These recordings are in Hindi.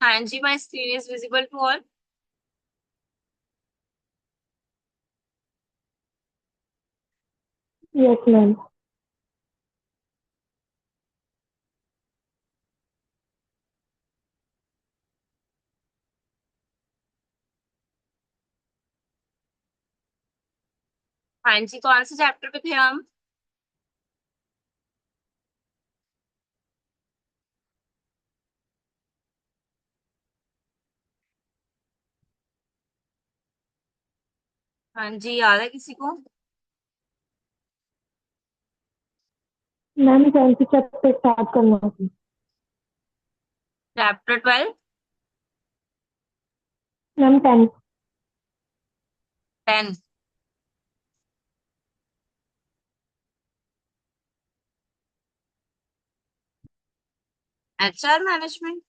हाँ जी, my screen is visible to all. Yes ma'am. हाँ जी, कौन से चैप्टर पे थे हम? हाँ जी, याद है किसी को? मैम कौन सी चैप्टर स्टार्ट करना थी? Chapter 12। Ma'am 10। 10। HR management.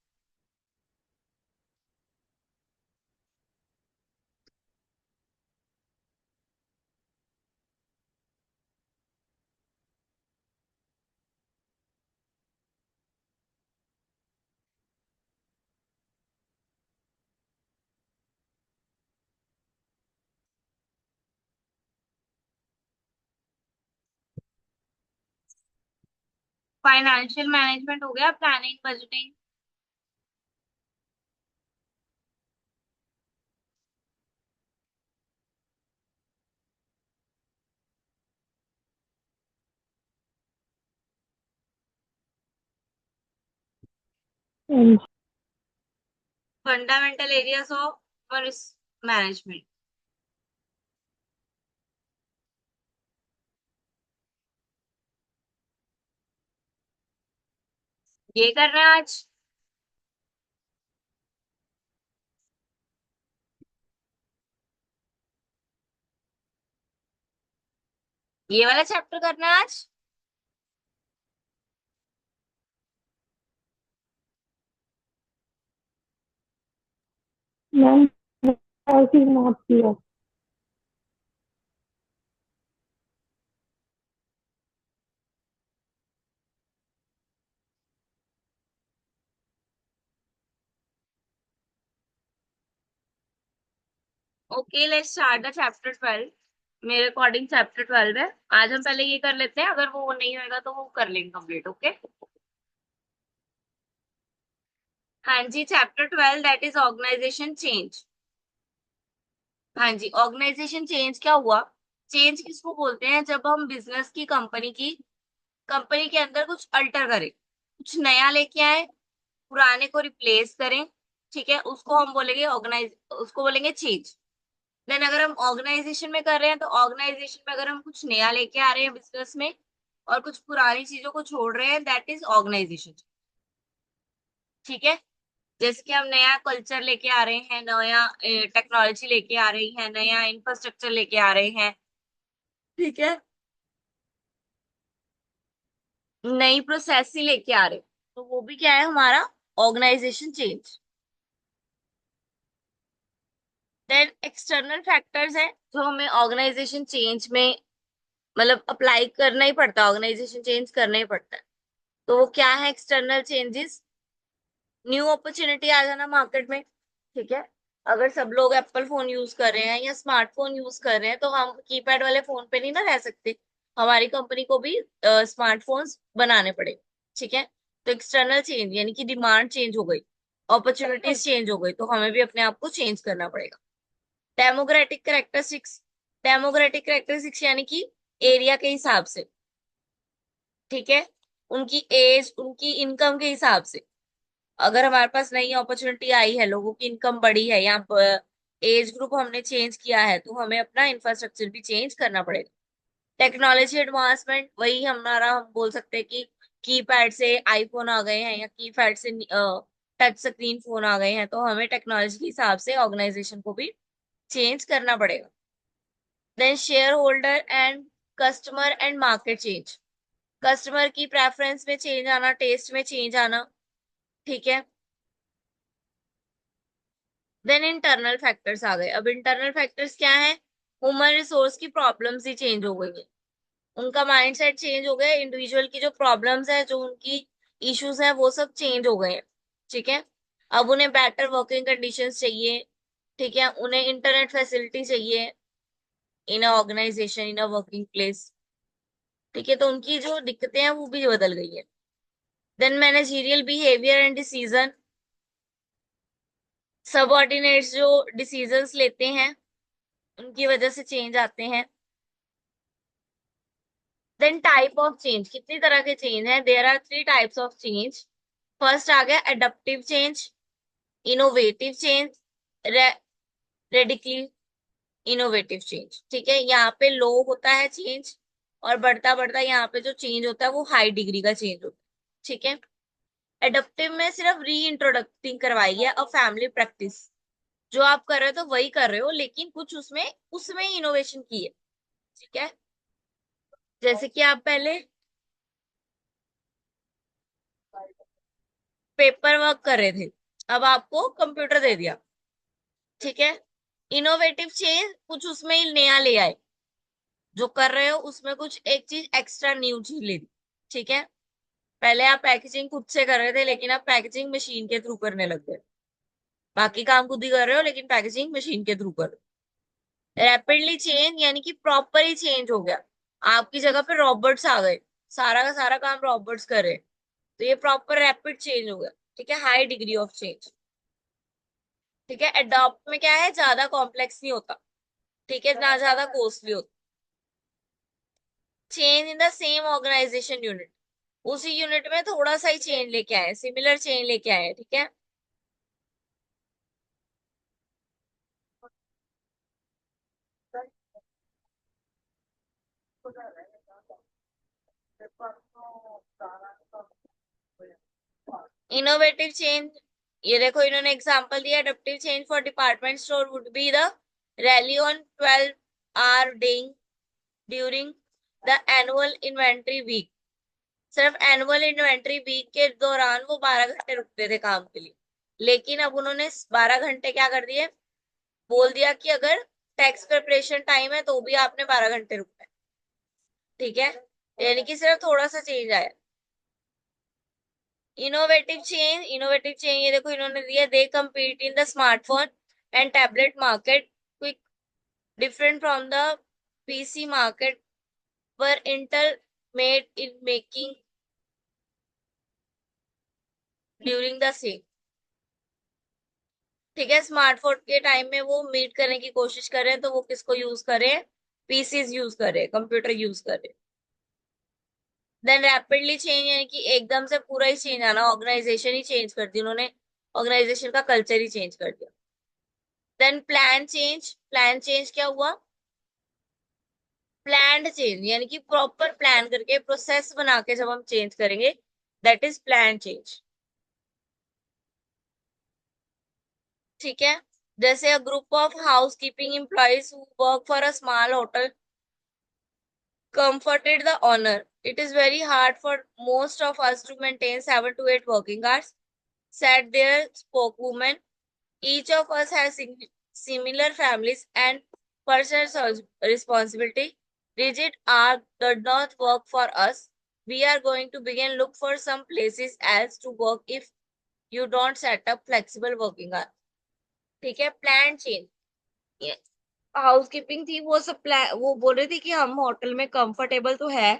Financial management हो गया, planning budgeting. Fundamental areas of management. ये कर रहे हैं आज। ये वाला चैप्टर करना है आज। मैम और चीज नोट किया। Okay, let's start the chapter 12। मेरे अकॉर्डिंग चैप्टर 12 है। आज हम पहले ये कर लेते हैं, अगर वो नहीं होएगा तो वो कर लेंगे कंप्लीट। ओके। हाँ जी, chapter 12 that is organisation change. हाँ जी, ऑर्गेनाइजेशन चेंज क्या हुआ? चेंज किसको बोलते हैं? जब हम बिजनेस की कंपनी के अंदर कुछ अल्टर करें, कुछ नया लेके आए, पुराने को रिप्लेस करें। ठीक है, उसको हम बोलेंगे ऑर्गेनाइज, उसको बोलेंगे चेंज। देन अगर हम ऑर्गेनाइजेशन में कर रहे हैं तो ऑर्गेनाइजेशन में अगर हम कुछ नया लेके आ रहे हैं बिजनेस में और कुछ पुरानी चीजों को छोड़ रहे हैं, दैट इज ऑर्गेनाइजेशन। ठीक है। जैसे कि हम नया कल्चर लेके आ रहे हैं, नया टेक्नोलॉजी लेके आ रही है, नया इंफ्रास्ट्रक्चर लेके आ रहे हैं। ठीक है। नई प्रोसेस ही लेके आ रहे हैं, तो वो भी क्या है हमारा? Organization change. Then external factors है जो हमें ऑर्गेनाइजेशन चेंज में मतलब अप्लाई करना ही पड़ता है, ऑर्गेनाइजेशन चेंज करना ही पड़ता है। तो वो क्या है एक्सटर्नल चेंजेस? न्यू अपॉर्चुनिटी आ जाना मार्केट में। ठीक है। अगर सब लोग एप्पल फोन यूज कर रहे हैं या स्मार्टफोन यूज कर रहे हैं तो हम कीपैड वाले फोन पे नहीं ना रह सकते। हमारी कंपनी को भी स्मार्टफोन्स बनाने पड़े। ठीक है। तो एक्सटर्नल चेंज यानी कि डिमांड चेंज हो गई, अपॉर्चुनिटीज चेंज हो गई, तो हमें भी अपने आप को चेंज करना पड़ेगा। Democratic characteristics. डेमोक्रेटिक करेक्टरिस्टिक्स यानी कि एरिया के हिसाब से। ठीक है। उनकी एज, उनकी इनकम के हिसाब से। अगर हमारे पास नई अपॉर्चुनिटी आई है, लोगों की इनकम बढ़ी है या एज ग्रुप हमने चेंज किया है, तो हमें अपना इंफ्रास्ट्रक्चर भी चेंज करना पड़ेगा। टेक्नोलॉजी एडवांसमेंट, वही हमारा हम बोल सकते हैं कि कीपैड से आईफोन आ गए हैं या कीपैड से टच स्क्रीन फोन आ गए हैं, तो हमें टेक्नोलॉजी के हिसाब से ऑर्गेनाइजेशन को भी चेंज करना पड़ेगा। Then share holder and customer and market change. Customer की प्रेफरेंस में चेंज आना, टेस्ट में चेंज आना। ठीक है। देन इंटरनल फैक्टर्स आ गए। अब इंटरनल फैक्टर्स क्या है? ह्यूमन रिसोर्स की प्रॉब्लम्स ही चेंज हो गई है, उनका माइंडसेट चेंज हो गया, इंडिविजुअल की जो प्रॉब्लम्स है, जो उनकी इश्यूज है, वो सब चेंज हो गए हैं। ठीक है। अब उन्हें बेटर वर्किंग कंडीशंस चाहिए, ठीक है, उन्हें इंटरनेट फैसिलिटी चाहिए in a organisation, in a working place. ठीक है, तो उनकी जो दिक्कतें हैं वो भी बदल गई है। Then managerial behaviour and decision, subordinates जो डिसीजंस लेते हैं उनकी वजह से चेंज आते हैं। देन टाइप ऑफ चेंज, कितनी तरह के चेंज हैं, there are three types of change. First आ गया adaptive change, innovative change, radically innovative change. ठीक है, यहाँ पे लो होता है चेंज, और बढ़ता बढ़ता यहाँ पे जो चेंज होता है वो हाई डिग्री का चेंज होता है। ठीक है, एडप्टिव में सिर्फ री इंट्रोडक्टिंग करवाई है अ फैमिली प्रैक्टिस, जो आप कर रहे हो तो वही कर रहे हो, लेकिन कुछ उसमें उसमें ही इनोवेशन की है। ठीक है, जैसे कि आप पहले पेपर वर्क कर रहे थे, अब आपको कंप्यूटर दे दिया। ठीक है, इनोवेटिव चेंज कुछ उसमें ही नया ले आए, जो कर रहे हो उसमें कुछ एक चीज एक्स्ट्रा न्यू चीज ले दी। ठीक है, पहले आप पैकेजिंग खुद से कर रहे थे, लेकिन आप पैकेजिंग मशीन के थ्रू करने लग गए। बाकी काम खुद ही कर रहे हो, लेकिन पैकेजिंग मशीन के थ्रू कर रहे हो। रैपिडली चेंज यानी कि प्रॉपर ही चेंज हो गया, आपकी जगह पे रॉबर्ट्स आ गए, सारा का सारा काम रॉबर्ट्स करे, तो ये प्रॉपर रैपिड चेंज हो गया। ठीक है, हाई डिग्री ऑफ चेंज। ठीक है, अडॉप्ट में क्या है, ज्यादा कॉम्प्लेक्स नहीं होता, ठीक है, ना ज्यादा कॉस्टली होता। Change in the same organization unit, उसी यूनिट में थोड़ा सा ही चेंज लेके आए, सिमिलर चेंज लेके आए। ठीक है, इनोवेटिव चेंज, ये देखो इन्होंने एग्जांपल दिया, adaptive change for department store would be the rally on 12 hour dying during the annual inventory week. सिर्फ एनुअल इन्वेंट्री वीक के दौरान वो 12 घंटे रुकते थे काम के लिए, लेकिन अब उन्होंने 12 घंटे क्या कर दिए, बोल दिया कि अगर टैक्स प्रिपरेशन टाइम है तो भी आपने 12 घंटे रुकना है। ठीक है, यानी कि सिर्फ थोड़ा सा चेंज आया। इनोवेटिव चेंज ये देखो इन्होंने दिया, they compete in the smartphone and tablet market quick, different from the PC market, पर Intel made in making during the same. ठीक है, स्मार्टफोन के टाइम में वो मीट करने की कोशिश कर रहे हैं, तो वो किसको यूज करें, पीसीज यूज करें, कंप्यूटर यूज करें। देन रैपिडली चेंज यानी कि एकदम से पूरा ही चेंज आना, ऑर्गेनाइजेशन ही चेंज कर दी उन्होंने, ऑर्गेनाइजेशन का कल्चर ही चेंज कर दिया। देन प्लान चेंज क्या हुआ, प्लान्ड चेंज यानी कि प्रॉपर प्लान करके प्रोसेस बना के जब हम चेंज करेंगे, दैट इज प्लान चेंज। ठीक है, जैसे a group of house keeping employees who work for a small hotel comforted the owner. It is very hard for most of us to maintain 7 to 8 working hours, said their spokeswoman. Each of us has similar families and personal responsibility. Rigid hours does not work for us. We are going to begin look for some places else to work if you don't set up flexible working hours. ठीक है, प्लान चेंज, ये हाउस कीपिंग थी, वो सब प्लान, वो बोल रही थी कि हम होटल में कंफर्टेबल तो है,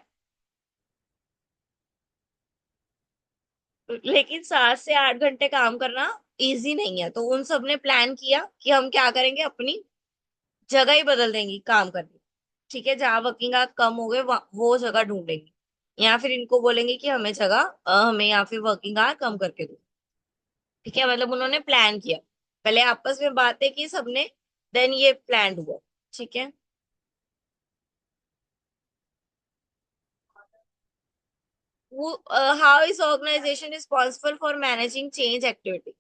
लेकिन 7 से 8 घंटे काम करना इजी नहीं है, तो उन सब ने प्लान किया कि हम क्या करेंगे, अपनी जगह ही बदल देंगी काम करने। ठीक है, जहां वर्किंग आवर कम हो गए वो जगह ढूंढेंगे, या फिर इनको बोलेंगे कि हमें जगह हमें या फिर वर्किंग आवर कम करके दो। ठीक है, मतलब उन्होंने प्लान किया, पहले आपस में बातें की सबने, देन ये प्लान हुआ। ठीक है, वो how is organization responsible for managing change activity.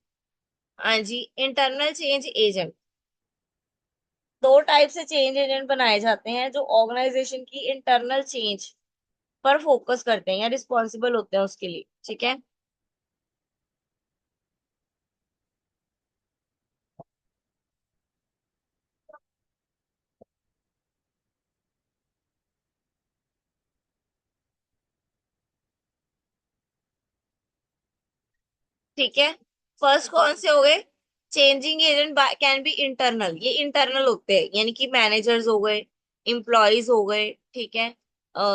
हाँ जी, इंटरनल चेंज एजेंट, दो टाइप से चेंज एजेंट बनाए जाते हैं जो ऑर्गेनाइजेशन की इंटरनल चेंज पर फोकस करते हैं या रिस्पॉन्सिबल होते हैं उसके लिए। ठीक है, ठीक है, फर्स्ट कौन से हो गए? Changing agent can be internal, ये इंटरनल होते हैं, यानी कि मैनेजर्स हो गए, एम्प्लॉयज हो गए, ठीक है,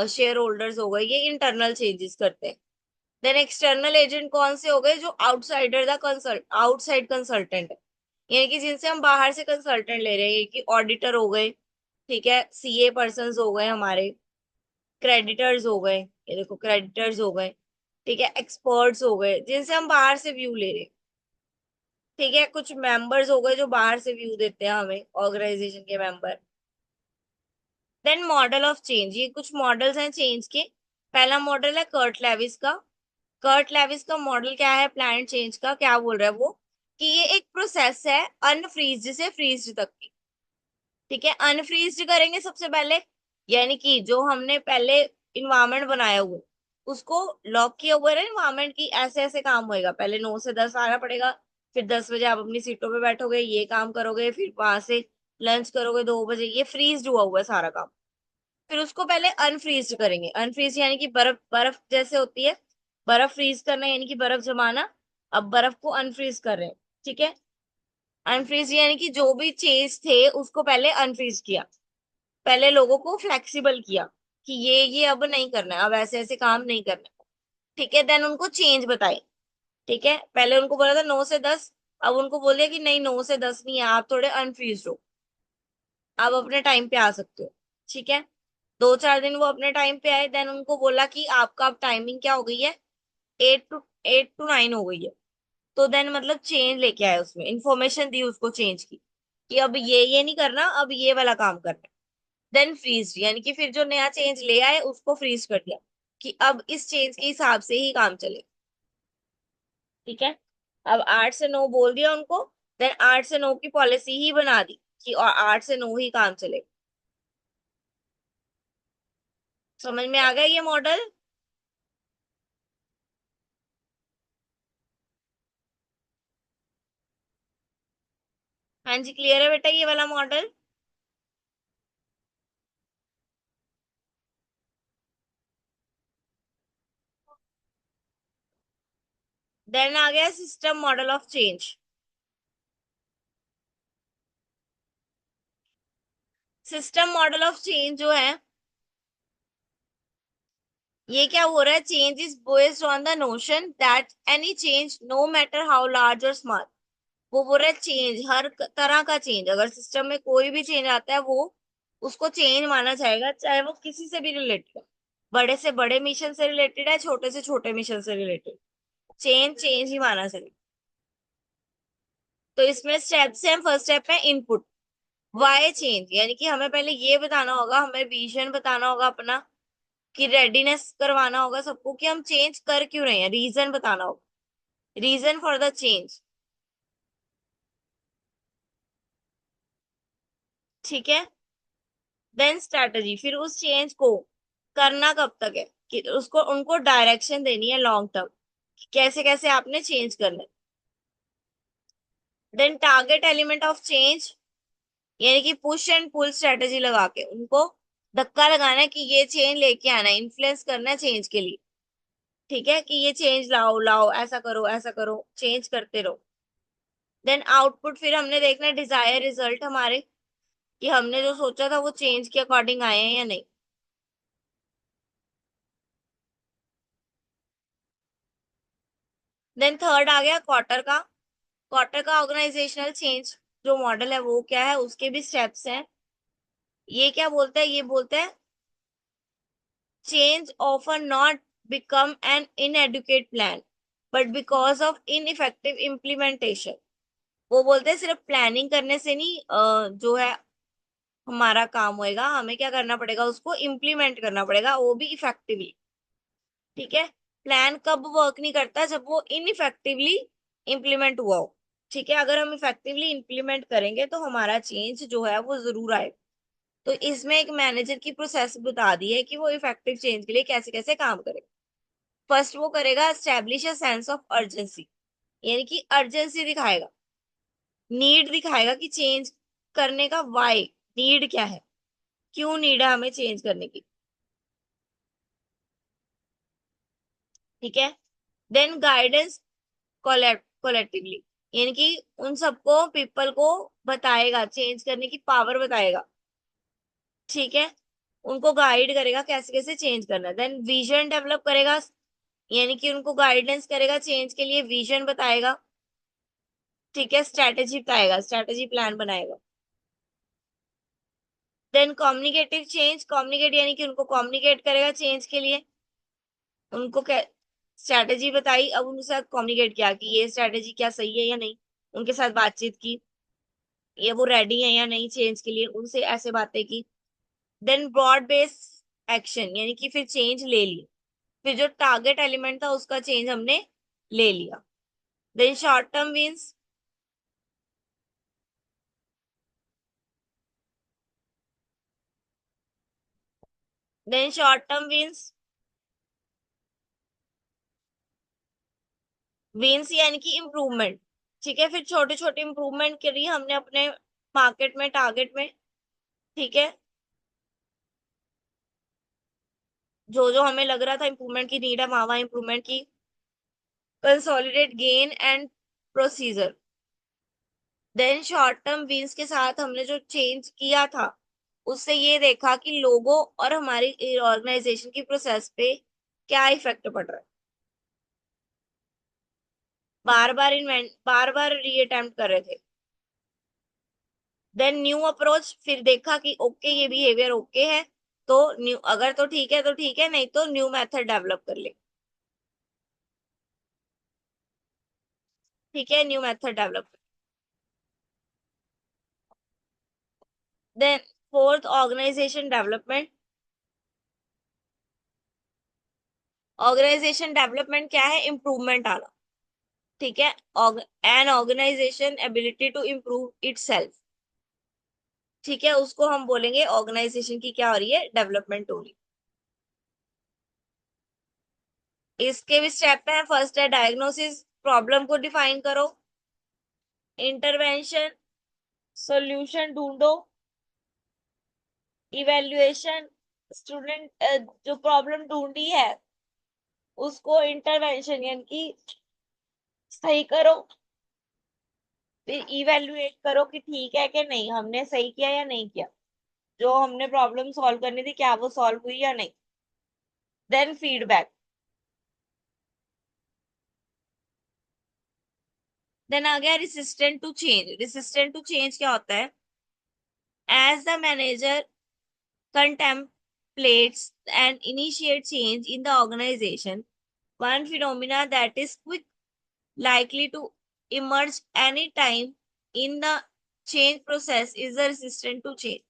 शेयर होल्डर्स हो गए, ये इंटरनल चेंजेस करते हैं। देन एक्सटर्नल एजेंट कौन से हो गए? जो outsider the consult outside consultant है, यानी कि जिनसे हम बाहर से कंसल्टेंट ले रहे हैं, कि ऑडिटर हो गए, ठीक है, सीए पर्सन हो गए हमारे, क्रेडिटर्स हो गए, ये देखो क्रेडिटर्स हो गए, ठीक है, एक्सपर्ट्स हो गए जिनसे हम बाहर से व्यू ले रहे हैं, ठीक है, कुछ मेंबर्स हो गए जो बाहर से व्यू देते हैं हमें, ऑर्गेनाइजेशन के member. Then model of change, ये कुछ मॉडल्स हैं चेंज के। पहला मॉडल है कर्ट लेविस का। कर्ट लेविस का मॉडल क्या है प्लान चेंज का? क्या बोल रहा है वो? कि ये एक प्रोसेस है अनफ्रीज्ड से फ्रीज्ड तक की, ठीक है। अनफ्रीज्ड करेंगे सबसे पहले, यानी कि जो हमने पहले इन्वायरमेंट बनाया हुआ है, उसको लॉक किया हुआ है इन्वायरमेंट की, ऐसे ऐसे काम होएगा, पहले 9 से 10 आना पड़ेगा, फिर 10 बजे आप अपनी सीटों पे बैठोगे, ये काम करोगे, फिर वहां से लंच करोगे 2 बजे, ये फ्रीज हुआ हुआ है सारा काम। फिर उसको पहले अनफ्रीज करेंगे, अनफ्रीज यानी कि बर्फ बर्फ जैसे होती है, बर्फ फ्रीज करना यानी कि बर्फ जमाना। अब बर्फ को अनफ्रीज कर रहे हैं, ठीक है। अनफ्रीज यानी कि जो भी चेंज थे उसको पहले अनफ्रीज किया, पहले लोगों को फ्लेक्सिबल किया कि ये अब नहीं करना है, अब ऐसे ऐसे काम नहीं करना है, ठीक है। देन उनको चेंज बताए, ठीक है, पहले उनको बोला था 9 से 10, अब उनको बोल दिया कि नहीं 9 से 10 नहीं है, आप थोड़े अनफ्रीज हो, आप अपने टाइम पे आ सकते हो, ठीक है। 2-4 दिन वो अपने टाइम पे आए, देन उनको बोला कि आपका अब टाइमिंग क्या हो गई है, 8 to 9 हो गई है। तो देन मतलब चेंज लेके आए, उसमें इंफॉर्मेशन दी उसको चेंज की, कि अब ये नहीं करना, अब ये वाला काम करना है। देन फ्रीज, यानी कि फिर जो नया चेंज ले आए उसको फ्रीज कर दिया, कि अब इस चेंज के हिसाब से ही काम चले, ठीक है। अब 8 से 9 बोल दिया उनको, देन 8 से 9 की पॉलिसी ही बना दी कि और 8 से 9 ही काम चले। समझ में आ गया ये मॉडल? हाँ जी, क्लियर है बेटा ये वाला मॉडल? देन आ गया system model of change. System model of change जो है, ये क्या हो रहा है? Change is based on the notion that any change no matter how large और स्मॉल। वो बोल रहा है चेंज, हर तरह का चेंज, अगर सिस्टम में कोई भी चेंज आता है वो उसको चेंज माना जाएगा, चाहे वो किसी से भी रिलेटेड है, बड़े से बड़े मिशन से रिलेटेड है, छोटे से छोटे मिशन से रिलेटेड, चेंज चेंज ही माना जाएगा। तो इसमें स्टेप्स हैं, फर्स्ट स्टेप है इनपुट। वाई चेंज, यानी कि हमें पहले ये बताना होगा, हमें विजन बताना होगा अपना, कि रेडीनेस करवाना होगा सबको कि हम चेंज कर क्यों रहे हैं, रीजन बताना होगा, रीजन फॉर द चेंज, ठीक है। देन स्ट्रैटेजी, फिर उस चेंज को करना कब तक है, कि उसको उनको डायरेक्शन देनी है लॉन्ग टर्म, कैसे कैसे आपने चेंज करना है। Then target element of change, यानी कि पुश एंड पुल स्ट्रेटेजी लगा के उनको धक्का लगाना है कि ये चेंज लेके आना है, इन्फ्लुएंस करना है चेंज के लिए, ठीक है, कि ये चेंज लाओ लाओ, ऐसा करो, चेंज करते रहो। देन आउटपुट, फिर हमने देखना है डिजायर रिजल्ट हमारे, कि हमने जो सोचा था वो चेंज के अकॉर्डिंग आए हैं या नहीं। देन थर्ड आ गया क्वार्टर का। क्वार्टर का ऑर्गेनाइजेशनल चेंज जो मॉडल है वो क्या है, उसके भी स्टेप्स हैं। ये क्या बोलता है? ये बोलता है change offer not become an inadequate plan but because of ineffective implementation. वो बोलते हैं सिर्फ प्लानिंग करने से नहीं जो है हमारा काम होएगा, हमें क्या करना पड़ेगा, उसको इम्प्लीमेंट करना पड़ेगा, वो भी इफेक्टिवली, ठीक है। प्लान कब वर्क नहीं करता? जब वो इनइफेक्टिवली इम्प्लीमेंट हुआ हो, ठीक है। अगर हम इफेक्टिवली इम्प्लीमेंट करेंगे तो हमारा चेंज जो है वो जरूर आएगा। तो इसमें एक मैनेजर की प्रोसेस बता दी है कि वो इफेक्टिव चेंज के लिए कैसे कैसे काम करे। फर्स्ट वो करेगा establish a sense of urgency, यानी कि अर्जेंसी दिखाएगा, नीड दिखाएगा कि चेंज करने का वाई, नीड क्या है, क्यों नीड है हमें चेंज करने की, ठीक है। देन गाइडेंस कोलेक्टिवली, यानी कि उन सबको, पीपल को बताएगा, चेंज करने की पावर बताएगा। ठीक है, उनको गाइड करेगा कैसे कैसे चेंज करना है। देन विजन डेवलप करेगा, यानी कि उनको गाइडेंस करेगा, चेंज के लिए विजन बताएगा। ठीक है, स्ट्रेटेजी बताएगा, स्ट्रेटेजी प्लान बनाएगा। देन कम्युनिकेटिव चेंज, कम्युनिकेट यानी कि उनको कम्युनिकेट करेगा चेंज के लिए। उनको स्ट्रेटेजी बताई, अब उनके साथ कम्युनिकेट किया कि ये स्ट्रेटेजी क्या सही है या नहीं, उनके साथ बातचीत की, ये वो रेडी है या नहीं चेंज के लिए, उनसे ऐसे बातें की। देन ब्रॉड बेस एक्शन, यानी कि फिर चेंज ले ली, फिर जो टारगेट एलिमेंट था उसका चेंज हमने ले लिया। Then short term means, then short term means, means यानी कि इम्प्रूवमेंट। ठीक है, फिर छोटे छोटे इम्प्रूवमेंट करी हमने अपने मार्केट में, टारगेट में। ठीक है, जो जो हमें लग रहा था इम्प्रूवमेंट की नीड है, वहां वहां इम्प्रूवमेंट की। Consolidate gain and procedure. Then short term means के साथ हमने जो चेंज किया था, उससे ये देखा कि लोगों और हमारी ऑर्गेनाइजेशन की प्रोसेस पे क्या इफेक्ट पड़ रहा है। बार बार रीअटेम्प्ट कर रहे थे। देन न्यू अप्रोच, फिर देखा कि ओके ये बिहेवियर ओके है, तो न्यू, अगर तो ठीक है तो ठीक है, नहीं तो न्यू मेथड डेवलप कर ले। ठीक है, new method develop. Then fourth, organization development. Organization development क्या है? इम्प्रूवमेंट आना। ठीक है, an organization ability to improve itself. ठीक है, उसको हम बोलेंगे ऑर्गेनाइजेशन की क्या हो रही है? डेवलपमेंट हो रही है। इसके भी स्टेप है। फर्स्ट है डायग्नोसिस, प्रॉब्लम को डिफाइन करो। इंटरवेंशन, सॉल्यूशन ढूंढो। इवेल्युएशन, स्टूडेंट जो प्रॉब्लम ढूंढी है उसको इंटरवेंशन यानी कि सही करो। फिर इवेल्युएट करो कि ठीक है कि नहीं, हमने सही किया या नहीं किया, जो हमने प्रॉब्लम सॉल्व करनी थी क्या वो सॉल्व हुई या नहीं। Then feedback. देन आ गया resistant to change. Resistant to change क्या होता है? As the manager contemplates and initiate change in the organization, one phenomena that is quick likely to emerge any time in the change process is the resistance to change.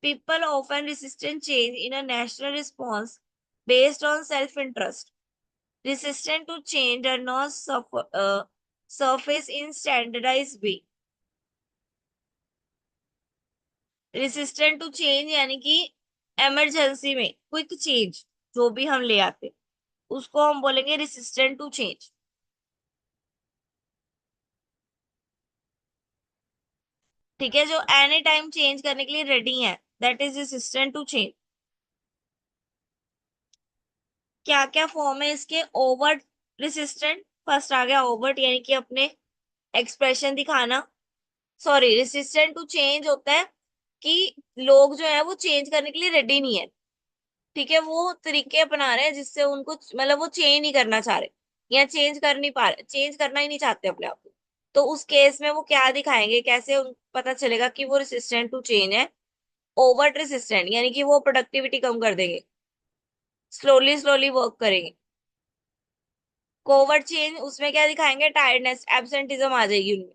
People often resist change in a national response based on self-interest. Resistance to change does not surface in standardized way. Resistant to change यानी कि इमरजेंसी में क्विक चेंज जो भी हम ले आते, उसको हम बोलेंगे रेसिस्टेंट टू चेंज। ठीक है, जो एनी टाइम चेंज करने के लिए रेडी है, that is resistant to change. क्या क्या फॉर्म है इसके? ओवर्ट रेसिस्टेंट, फर्स्ट आ गया ओवर्ट, यानी कि अपने एक्सप्रेशन दिखाना। सॉरी, रेसिस्टेंट टू चेंज होता है कि लोग जो है वो चेंज करने के लिए रेडी नहीं है। ठीक है, वो तरीके अपना रहे हैं जिससे उनको, मतलब वो चेंज नहीं करना चाह रहे, या चेंज कर नहीं पा रहे, चेंज करना ही नहीं चाहते अपने आप को। तो उस केस में वो क्या दिखाएंगे, कैसे पता चलेगा कि वो रेसिस्टेंट टू चेंज है? ओवर्ट रेसिस्टेंट यानी कि वो प्रोडक्टिविटी कम कर देंगे, स्लोली स्लोली वर्क करेंगे। कोवर्ट चेंज, उसमें क्या दिखाएंगे? टायर्डनेस, एब्सेंटिज्म आ जाएगी उनमें।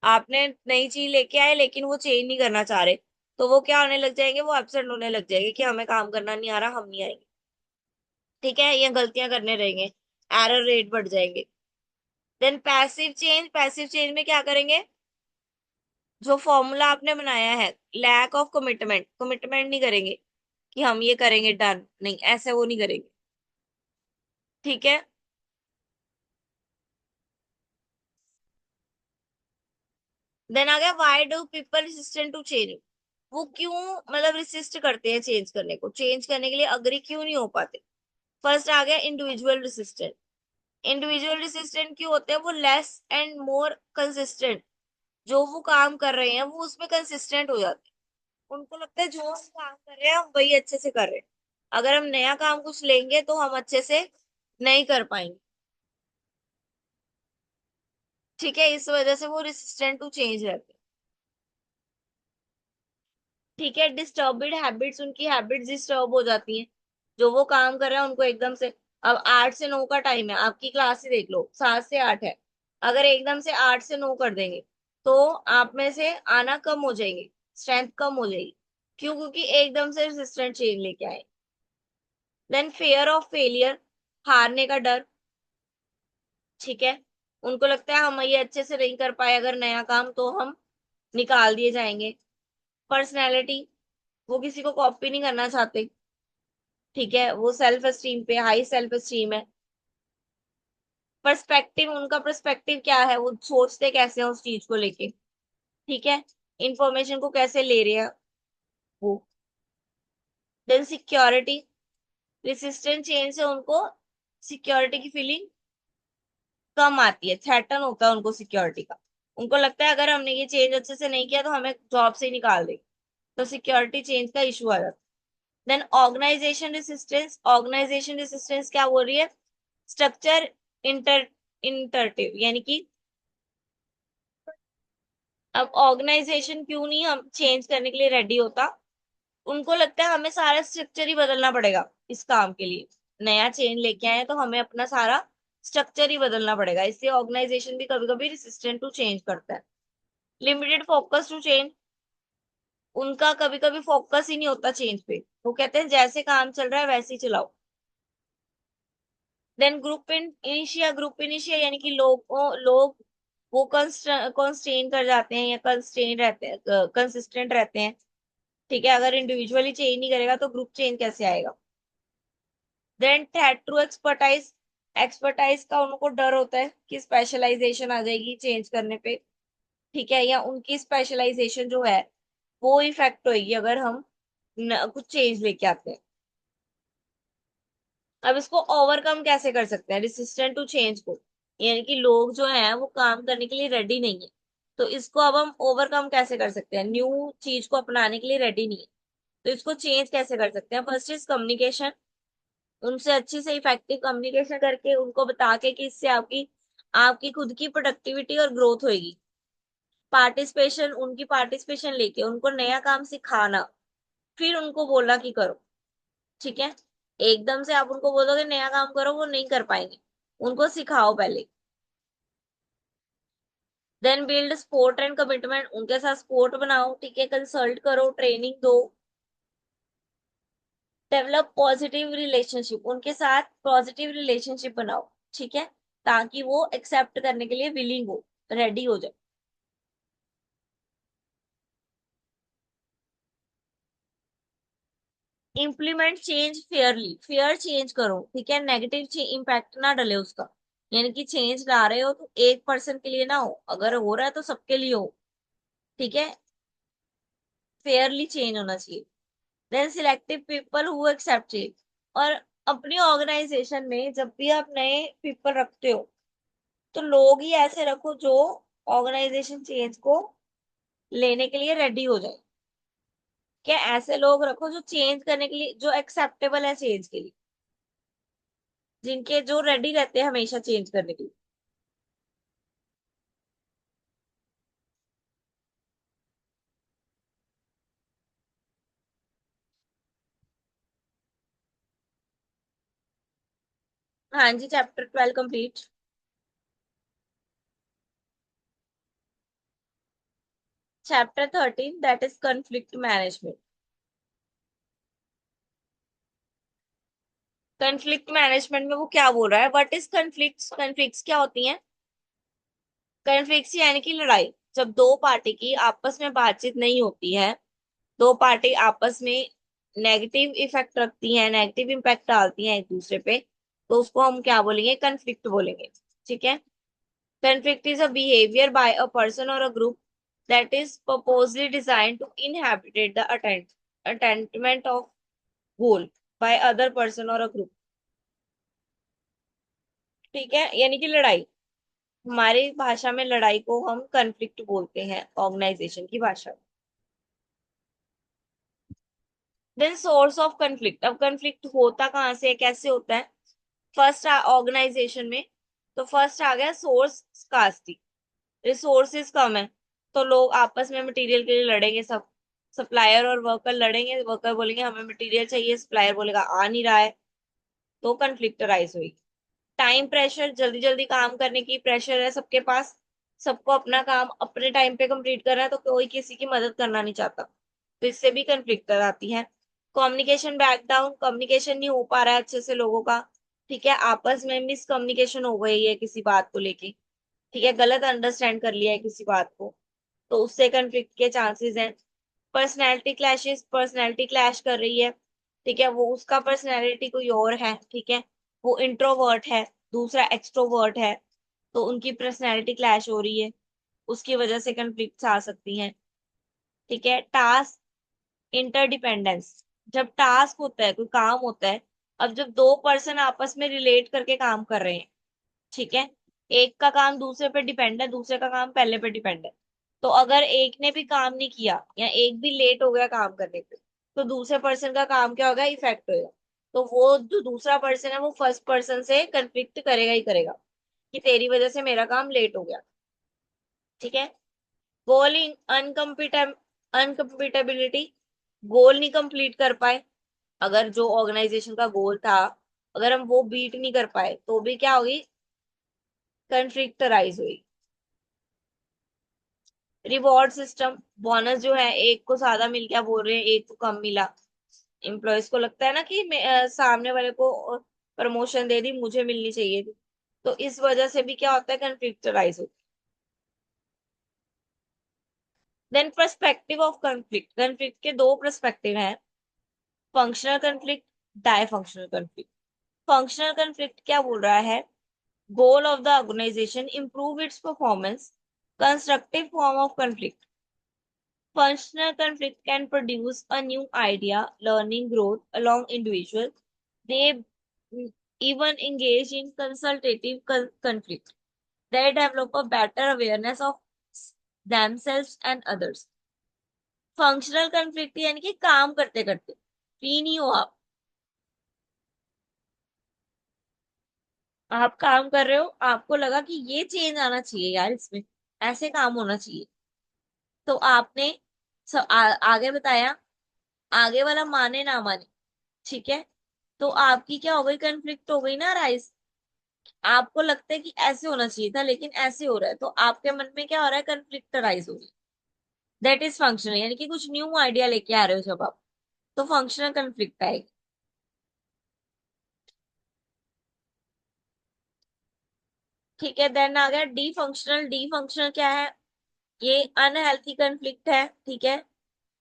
आपने नई चीज लेके आए लेकिन वो चेंज नहीं करना चाह रहे, तो वो क्या होने लग जाएंगे? वो एब्सेंट होने लग जाएंगे कि हमें काम करना नहीं आ रहा, हम नहीं आएंगे। ठीक है, ये गलतियां करने रहेंगे, एरर रेट बढ़ जाएंगे। Then passive change, passive change में क्या करेंगे? जो फॉर्मूला आपने बनाया है, लैक ऑफ कमिटमेंट, कमिटमेंट नहीं करेंगे कि हम ये करेंगे, डन नहीं, ऐसे वो नहीं करेंगे। ठीक है, देन आ गया why do people resistant to change. वो क्यों, मतलब रिसिस्ट करते हैं चेंज करने को, चेंज करने के लिए अग्री क्यों नहीं हो पाते? फर्स्ट आ गया इंडिविजुअल रेसिस्टेंट। इंडिविजुअल रेसिस्टेंट क्यों होते हैं? वो लेस एंड मोर कंसिस्टेंट, जो वो काम कर रहे हैं वो उसमें कंसिस्टेंट हो जाते हैं। उनको लगता है जो हम काम कर रहे हैं हम वही अच्छे से कर रहे हैं। अगर हम नया काम कुछ लेंगे तो हम अच्छे से नहीं कर पाएंगे। ठीक है, इस वजह से वो रेसिस्टेंट टू चेंज रहते हैं। ठीक है, डिस्टर्बिड हैबिट्स, उनकी हैबिट्स डिस्टर्ब हो जाती हैं। जो वो काम कर रहे हैं उनको एकदम से, अब 8 से 9 का टाइम है, आपकी क्लास ही देख लो 7 से 8 है। अगर एकदम से 8 से 9 कर देंगे तो आप में से आना कम हो जाएंगे, स्ट्रेंथ कम हो जाएगी। क्यों? क्योंकि एकदम से रेजिस्टेंट चेंज लेके आए। देन फियर ऑफ फेलियर, हारने का डर। ठीक है, उनको लगता है हम ये अच्छे से नहीं कर पाए अगर नया काम, तो हम निकाल दिए जाएंगे। पर्सनैलिटी, वो किसी को कॉपी नहीं करना चाहते। ठीक है, वो सेल्फ एस्टीम पे, हाई सेल्फ एस्टीम है। पर्सपेक्टिव, उनका पर्सपेक्टिव क्या है, वो सोचते कैसे हैं उस चीज को लेके। ठीक है, इंफॉर्मेशन को कैसे ले रहे हैं वो। देन सिक्योरिटी, रेसिस्टेंट चेंज से उनको सिक्योरिटी की फीलिंग कम आती है, थ्रेटन होता है उनको सिक्योरिटी का। उनको लगता है अगर हमने ये चेंज अच्छे से नहीं किया तो हमें जॉब से ही निकाल देंगे। तो सिक्योरिटी चेंज का इशू आ जाता है। Then organization resistance, organization resistance क्या बोल रही है? स्ट्रक्चर इंटर इंटरटिव, यानी कि अब ऑर्गेनाइजेशन क्यों नहीं हम चेंज करने के लिए रेडी होता? उनको लगता है हमें सारा स्ट्रक्चर ही बदलना पड़ेगा इस काम के लिए। नया चेंज लेके आए हैं तो हमें अपना सारा स्ट्रक्चर ही बदलना पड़ेगा। इसलिए ऑर्गेनाइजेशन भी कभी कभी रेसिस्टेंट टू चेंज करता है। लिमिटेड फोकस टू चेंज, उनका कभी कभी फोकस ही नहीं होता चेंज पे। वो कहते हैं जैसे काम चल रहा है वैसे ही चलाओ। देन ग्रुप इन इनिशिया, ग्रुप इनिशिया यानी कि लोग वो कंस्ट्रेन कर जाते हैं या कंस्ट्रेन रहते हैं, कंसिस्टेंट रहते हैं। ठीक है, अगर इंडिविजुअली चेंज नहीं करेगा तो ग्रुप चेंज कैसे आएगा? देन थ्रू एक्सपर्टाइज, एक्सपर्टाइज का उनको डर होता है कि स्पेशलाइजेशन आ जाएगी चेंज करने पे। ठीक है, या उनकी स्पेशलाइजेशन जो है वो इफेक्ट होगी अगर हम कुछ चेंज लेके आते हैं। अब इसको ओवरकम कैसे कर सकते हैं रेसिस्टेंट टू चेंज को? यानी कि लोग जो हैं वो काम करने के लिए रेडी नहीं है, तो इसको अब हम ओवरकम कैसे कर सकते हैं? न्यू चीज को अपनाने के लिए रेडी नहीं है, तो इसको चेंज कैसे कर सकते हैं? फर्स्ट इज कम्युनिकेशन, उनसे अच्छी से इफेक्टिव कम्युनिकेशन करके उनको बता के कि इससे आपकी आपकी खुद की प्रोडक्टिविटी और ग्रोथ होगी। पार्टिसिपेशन, उनकी पार्टिसिपेशन लेके उनको नया काम सिखाना, फिर उनको बोलना कि करो। ठीक है, एकदम से आप उनको बोलोगे नया काम करो वो नहीं कर पाएंगे, उनको सिखाओ पहले। Then build support and commitment, उनके साथ सपोर्ट बनाओ। ठीक है, कंसल्ट करो, ट्रेनिंग दो। डेवलप पॉजिटिव रिलेशनशिप, उनके साथ पॉजिटिव रिलेशनशिप बनाओ। ठीक है, ताकि वो एक्सेप्ट करने के लिए विलिंग हो, रेडी हो जाए। Implement change Fairlie, fair change करो। ठीक है, नेगेटिव इम्पैक्ट ना डले उसका। यानी कि चेंज ला रहे हो तो एक पर्सन के लिए ना हो, अगर हो रहा है तो सबके लिए हो। ठीक है, फेयरली चेंज होना चाहिए। Then selective people who accept change, और अपनी ऑर्गेनाइजेशन में जब भी आप नए पीपल रखते हो तो लोग ही ऐसे रखो जो ऑर्गेनाइजेशन चेंज को लेने के लिए रेडी हो जाए। क्या ऐसे लोग रखो जो चेंज करने के लिए, जो एक्सेप्टेबल है चेंज के लिए, जिनके जो रेडी रहते हैं हमेशा चेंज करने के लिए। हाँ जी, chapter 12 complete. Chapter 13 that is conflict management. Conflict management में वो क्या बोल रहा है? What is कंफ्लिक्ट्स? कंफ्लिक्ट्स क्या होती हैं? कन्फ्लिक्ट यानी कि लड़ाई, जब दो पार्टी की आपस में बातचीत नहीं होती है, दो पार्टी आपस में नेगेटिव इफेक्ट रखती हैं, नेगेटिव इम्पैक्ट डालती हैं एक दूसरे पे, तो उसको हम क्या बोलेंगे? कन्फ्लिक्ट बोलेंगे। ठीक है, conflict is a behaviour by a person और a group that is purposely designed to inhibit the attainment of goal by other person or a group। ठीक है, यानी कि लड़ाई। हमारी भाषा में लड़ाई को हम कन्फ्लिक्ट बोलते हैं, ऑर्गेनाइजेशन की भाषा में। देन सोर्स ऑफ कन्फ्लिक्ट, अब कन्फ्लिक्ट होता कहाँ से है, कैसे होता है? फर्स्ट ऑर्गेनाइजेशन में, तो फर्स्ट आ गया सोर्स स्कार्सिटी। रिसोर्सेज कम है, तो लोग आपस में मटेरियल के लिए लड़ेंगे सब। सप्लायर और वर्कर लड़ेंगे, वर्कर बोलेंगे हमें मटेरियल चाहिए, सप्लायर बोलेगा आ नहीं रहा है, तो कन्फ्लिक्ट राइज हुई। टाइम प्रेशर, जल्दी जल्दी काम करने की प्रेशर है सबके पास, सबको अपना काम अपने टाइम पे कंप्लीट करना है, तो कोई किसी की मदद करना नहीं चाहता, तो इससे भी कन्फ्लिक्ट आती है। कम्युनिकेशन बैकडाउन, कम्युनिकेशन नहीं हो पा रहा है अच्छे से लोगों का। ठीक है, आपस में मिसकम्युनिकेशन हो गई है किसी बात को लेके। ठीक है, गलत अंडरस्टैंड कर लिया है किसी बात को, तो उससे कन्फ्लिक्ट के चांसेस हैं। पर्सनैलिटी क्लैशेस, पर्सनैलिटी क्लैश कर रही है। ठीक है, वो उसका पर्सनैलिटी कोई और है, ठीक है, वो इंट्रोवर्ट है, दूसरा एक्सट्रोवर्ट है, तो उनकी पर्सनैलिटी क्लैश हो रही है, उसकी वजह से कन्फ्लिक्ट आ सकती हैं। ठीक है, टास्क इंटरडिपेंडेंस, जब टास्क होता है, कोई काम होता है, अब जब दो पर्सन आपस में रिलेट करके काम कर रहे हैं, ठीक है, एक का काम दूसरे पे डिपेंड है, दूसरे का काम पहले पे डिपेंड है, तो अगर एक ने भी काम नहीं किया या एक भी लेट हो गया काम करने पे, तो दूसरे पर्सन का काम क्या होगा, इफेक्ट होगा। तो वो जो दूसरा पर्सन है वो फर्स्ट पर्सन से कंफ्लिक्ट करेगा ही करेगा, कि तेरी वजह से मेरा काम लेट हो गया। ठीक है, गोल अनकम्पिटेबिलिटी, गोल नहीं कंप्लीट कर पाए। अगर जो ऑर्गेनाइजेशन का गोल था, अगर हम वो बीट नहीं कर पाए, तो भी क्या होगी, कंफ्लिक्ट राइज हुई। रिवॉर्ड सिस्टम, बोनस जो है, एक को ज्यादा मिल गया बोल रहे हैं, एक को कम मिला। एम्प्लॉयज को लगता है ना कि सामने वाले को प्रमोशन दे दी, मुझे मिलनी चाहिए थी, तो इस वजह से भी क्या होता है, कंफ्लिक्ट राइज होता है। Then perspective of conflict, conflict के दो पर्सपेक्टिव हैं, functional conflict, dysfunctional conflict. Functional conflict क्या बोल रहा है, goal of the organization improve its performance, constructive form of conflict. Functional conflict can produce a new idea, learning growth along individuals. They even engage in consultative conflict. They develop a better awareness of themselves and others. Functional conflict यानी कि काम करते करते फ्री नहीं हो आप काम कर रहे हो, आपको लगा कि ये चेंज आना चाहिए यार इसमें, ऐसे काम होना चाहिए, तो आपने आगे बताया, आगे वाला माने ना माने, ठीक है, तो आपकी क्या हो गई, कंफ्लिक्ट हो गई ना राइस। आपको लगता है कि ऐसे होना चाहिए था लेकिन ऐसे हो रहा है, तो आपके मन में क्या हो रहा है, कंफ्लिक्ट राइज हो गई। दैट इज फंक्शनल, यानी कि कुछ न्यू आइडिया लेके आ रहे हो जब आप, तो फंक्शनल कंफ्लिक्ट आएगी। ठीक है, देन आ गया डी फंक्शनल। डी फंक्शनल क्या है, ये अनहेल्थी कंफ्लिक्ट है। ठीक है,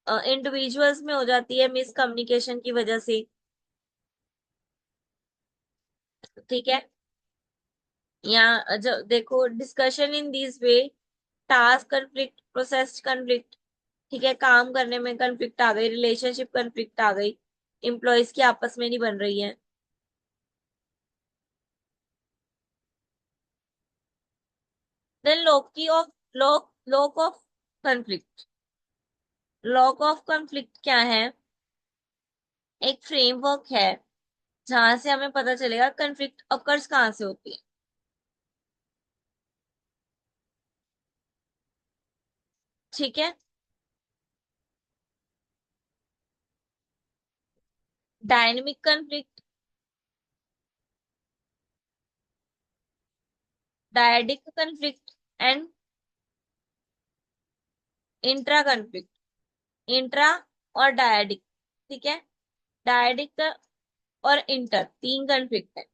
इंडिविजुअल्स में हो जाती है मिसकम्युनिकेशन की वजह से। ठीक है, यहाँ जो देखो, discussion in this way, task conflict, process conflict. ठीक है, काम करने में कंफ्लिक्ट आ गई, रिलेशनशिप कंफ्लिक्ट आ गई, एम्प्लॉयज की आपस में नहीं बन रही है। Then loci of lock of conflict. Lock of conflict क्या है, एक फ्रेमवर्क है जहां से हमें पता चलेगा कंफ्लिक्ट अकर्स कहाँ से होती है। ठीक है, dynamic conflict, dyadic conflict and intra conflict. Intra और डायडिक। ठीक है, डायडिक और इंटर, तीन कंफ्लिक्ट है,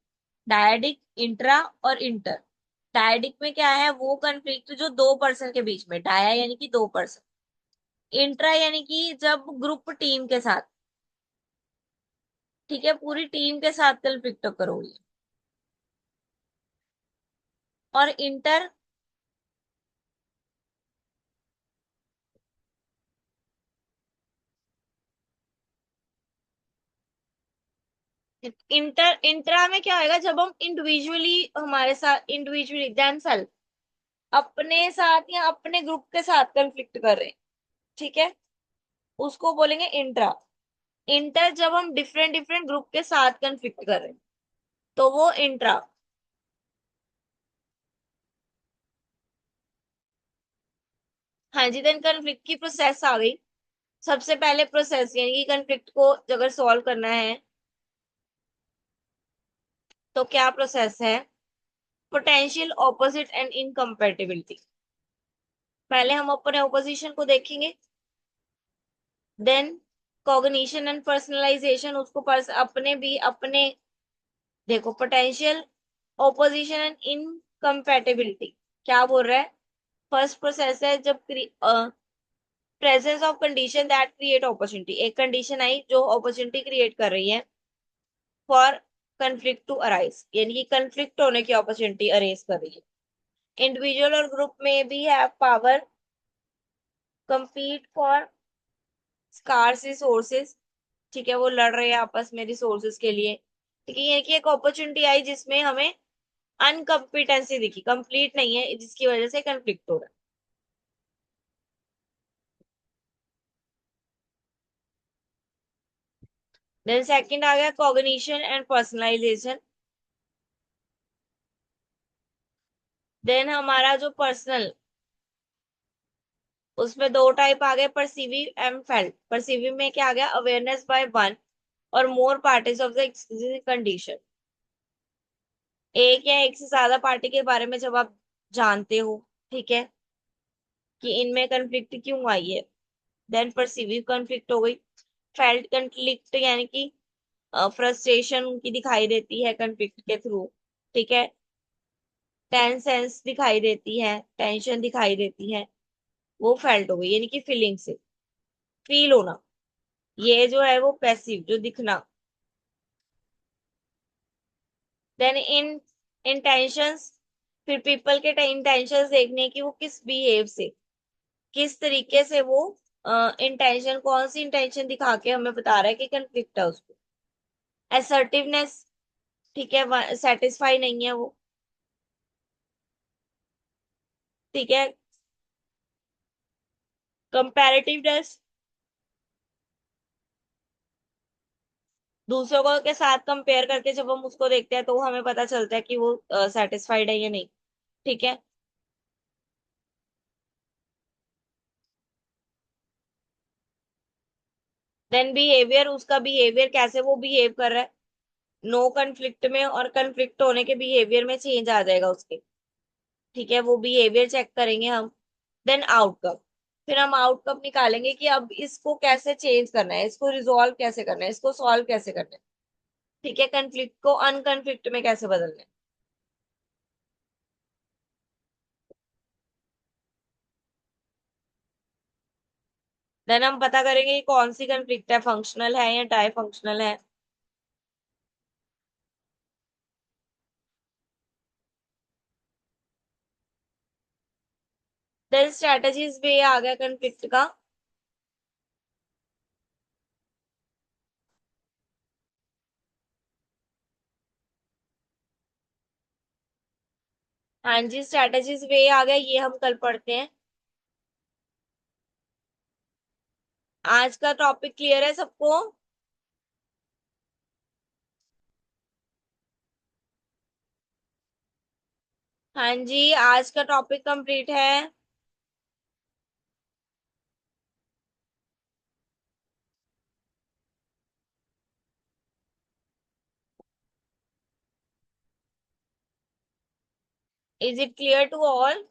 डायडिक, इंट्रा और इंटर। डायडिक में क्या है, वो कंफ्लिक्ट जो दो पर्सन के बीच में, डाया यानी कि दो पर्सन, इंट्रा यानी कि जब ग्रुप टीम के साथ, ठीक है, पूरी टीम के साथ कंफ्लिक्ट करोगे। और इंटर, इंट्रा में क्या होगा, जब हम इंडिविजुअली, हमारे साथ इंडिविजुअली देम सेल्फ, अपने साथ या अपने ग्रुप के साथ कंफ्लिक्ट कर रहे हैं, ठीक है, उसको बोलेंगे इंट्रा। इंटर जब हम डिफरेंट डिफरेंट ग्रुप के साथ कंफ्लिक्ट कर रहे हैं, तो वो इंट्रा। हाँ जी, देन कंफ्लिक्ट की प्रोसेस आ गई। सबसे पहले प्रोसेस, यानी कि कंफ्लिक्ट को अगर सॉल्व करना है तो क्या प्रोसेस है? Potential opposite and incompatibility. पहले हम अपने ओपोजिशन को देखेंगे, देन कॉग्निशन एंड पर्सनलाइजेशन, उसको अपने भी अपने, देखो पोटेंशियल ऑपोजिशन एंड इनकम्पेटिबिलिटी क्या बोल रहा है? फर्स्ट प्रोसेस है जब presence of condition that create opportunity, एक कंडीशन आई जो अपॉर्चुनिटी क्रिएट कर रही है फॉर कंफ्लिक्ट टू अराइज, यानी कि कंफ्लिक्ट होने की अपॉर्चुनिटी अरेज कर रही है। इंडिविजुअल और ग्रुप में भी have power compete for scarce resources, ठीक है, वो लड़ रहे हैं आपस में रिसोर्सेज के लिए। ठीक है, ये कि एक अपॉर्चुनिटी आई जिसमें हमें अनकम्पिटेंसी दिखी, कंप्लीट नहीं है, जिसकी वजह से कंफ्लिक्ट हो रहा है। देन सेकंड आ गया कॉग्निशन एंड पर्सनलाइजेशन। देन हमारा जो पर्सनल, उसमें दो टाइप आ गए, परसीविंग एंड फेल्ट। परसीविंग में क्या आ गया? अवेयरनेस बाय वन और मोर पार्टीज ऑफ द कंडीशन। एक या एक से ज्यादा पार्टी के बारे में जब आप जानते हो, ठीक है, कि इनमें कंफ्लिक्ट क्यों आई है, देन परसीविंग कंफ्लिक्ट हो गई। फेल्ट कंफ्लिक्ट यानी कि फ्रस्ट्रेशन उनकी दिखाई देती है कंफ्लिक्ट के थ्रू, ठीक है, टेंसेंस दिखाई देती है, टेंशन दिखाई देती है, वो फेल्ट हो गई, यानी कि फीलिंग से, फील होना। ये जो है वो पैसिव, जो दिखना। देन इन इंटेंशंस, फिर पीपल के इंटेंशंस देखने की, वो किस बिहेव से, किस तरीके से वो इंटेंशन, कौन सी इंटेंशन दिखा के हमें बता रहा है कि कंफ्लिक्ट है उसको। असर्टिवनेस, ठीक है, सेटिस्फाई नहीं है वो, ठीक है। कंपैरेटिवनेस, दूसरों को के साथ कंपेयर करके जब हम उसको देखते हैं तो हमें पता चलता है कि वो सेटिस्फाइड है या नहीं, ठीक है। देन बिहेवियर, उसका बिहेवियर कैसे वो बिहेव कर रहा है नो कन्फ्लिक्ट में, और कन्फ्लिक्ट होने के बिहेवियर में चेंज आ जाएगा उसके, ठीक है, वो बिहेवियर चेक करेंगे हम। देन आउटकम, फिर हम आउटकम निकालेंगे कि अब इसको कैसे चेंज करना है, इसको रिजॉल्व कैसे करना है, इसको सॉल्व कैसे करना है, ठीक है, कन्फ्लिक्ट को अनकन्फ्लिक्ट में कैसे बदलना है। देन हम पता करेंगे कि कौन सी कन्फ्लिक्ट है, फंक्शनल है या डाई फंक्शनल है। देन स्ट्रेटजीज भी आ गया कन्फ्लिक्ट का। हाँ जी, स्ट्रेटजीज वे आ गया, ये हम कल पढ़ते हैं। आज का टॉपिक क्लियर है सबको? हाँ जी, आज का टॉपिक कंप्लीट है। Is it clear to all?